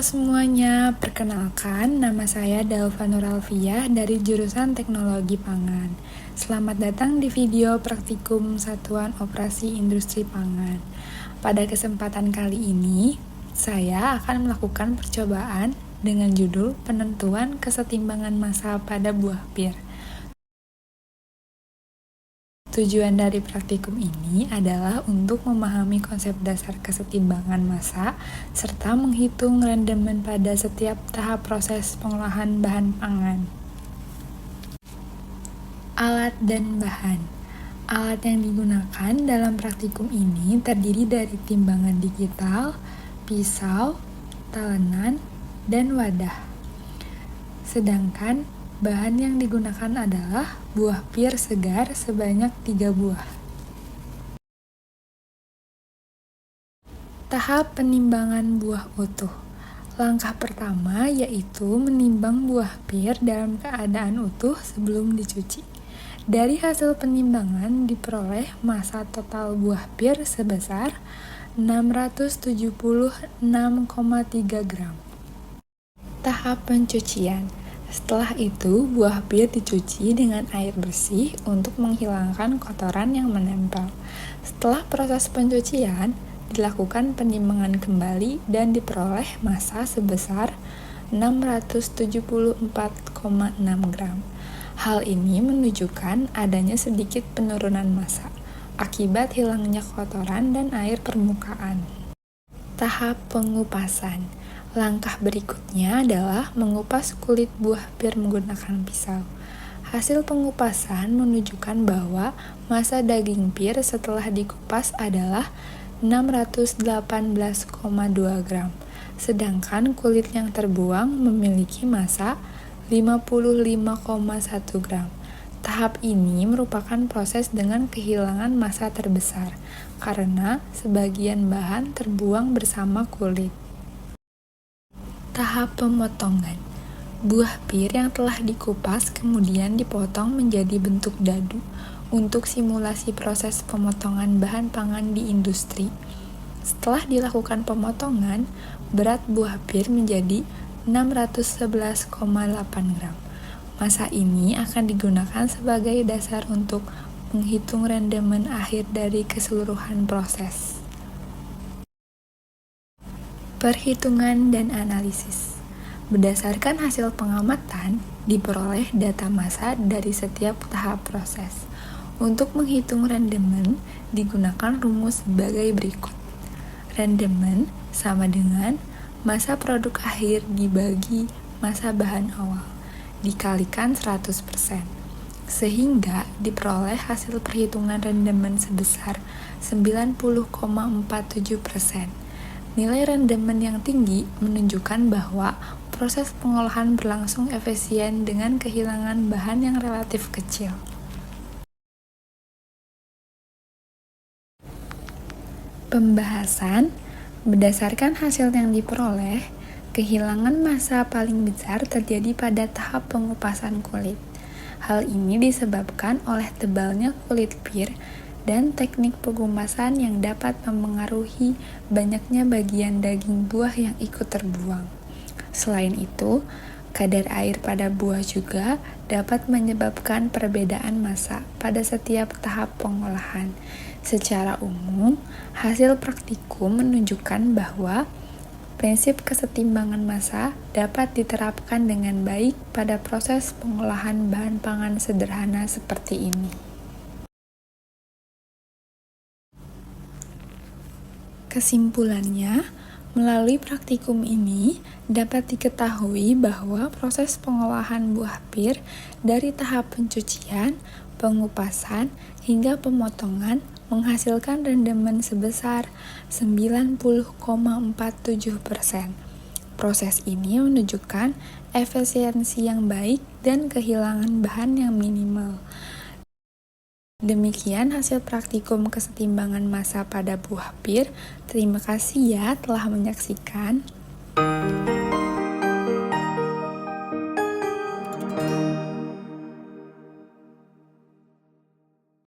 semuanya, perkenalkan nama saya Dalva Nuralfiah dari jurusan Teknologi Pangan. Selamat datang di video praktikum Satuan Operasi Industri Pangan. Pada kesempatan kali ini, saya akan melakukan percobaan dengan judul penentuan kesetimbangan massa pada buah pir. Tujuan dari praktikum ini adalah untuk memahami konsep dasar kesetimbangan massa serta menghitung rendemen pada setiap tahap proses pengolahan bahan pangan. Alat dan bahan. Alat yang digunakan dalam praktikum ini terdiri dari timbangan digital, pisau, talenan, dan wadah. Sedangkan bahan yang digunakan adalah buah pir segar sebanyak 3 buah. Tahap penimbangan buah utuh. Langkah pertama yaitu menimbang buah pir dalam keadaan utuh sebelum dicuci. Dari hasil penimbangan diperoleh massa total buah pir sebesar 676,3 gram. Tahap pencucian. Setelah itu, buah pir dicuci dengan air bersih untuk menghilangkan kotoran yang menempel. Setelah proses pencucian, dilakukan penimbangan kembali dan diperoleh massa sebesar 674,6 gram. Hal ini menunjukkan adanya sedikit penurunan massa akibat hilangnya kotoran dan air permukaan. Tahap pengupasan. Langkah berikutnya adalah mengupas kulit buah pir menggunakan pisau. Hasil pengupasan menunjukkan bahwa massa daging pir setelah dikupas adalah 618,2 gram, sedangkan kulit yang terbuang memiliki massa 55,1 gram. Tahap ini merupakan proses dengan kehilangan massa terbesar, karena sebagian bahan terbuang bersama kulit. Tahap pemotongan. Buah pir yang telah dikupas kemudian dipotong menjadi bentuk dadu untuk simulasi proses pemotongan bahan pangan di industri. Setelah dilakukan pemotongan, berat buah pir menjadi 611,8 gram. Massa ini akan digunakan sebagai dasar untuk menghitung rendemen akhir dari keseluruhan proses. Perhitungan dan analisis. Berdasarkan hasil pengamatan, diperoleh data massa dari setiap tahap proses. Untuk menghitung rendemen, digunakan rumus sebagai berikut. Rendemen sama dengan massa produk akhir dibagi massa bahan awal, dikalikan 100%. Sehingga diperoleh hasil perhitungan rendemen sebesar 90,47%. Nilai rendemen yang tinggi menunjukkan bahwa proses pengolahan berlangsung efisien dengan kehilangan bahan yang relatif kecil. Pembahasan. Berdasarkan hasil yang diperoleh, kehilangan massa paling besar terjadi pada tahap pengupasan kulit. Hal ini disebabkan oleh tebalnya kulit pir dan teknik pengupasan yang dapat mempengaruhi banyaknya bagian daging buah yang ikut terbuang. Selain itu, kadar air pada buah juga dapat menyebabkan perbedaan massa pada setiap tahap pengolahan. Secara umum, hasil praktikum menunjukkan bahwa prinsip kesetimbangan massa dapat diterapkan dengan baik pada proses pengolahan bahan pangan sederhana seperti ini. Kesimpulannya, melalui praktikum ini dapat diketahui bahwa proses pengolahan buah pir dari tahap pencucian, pengupasan, hingga pemotongan menghasilkan rendemen sebesar 90,47%. Proses ini menunjukkan efisiensi yang baik dan kehilangan bahan yang minimal. Demikian hasil praktikum kesetimbangan massa pada buah pir. Terima kasih ya telah menyaksikan.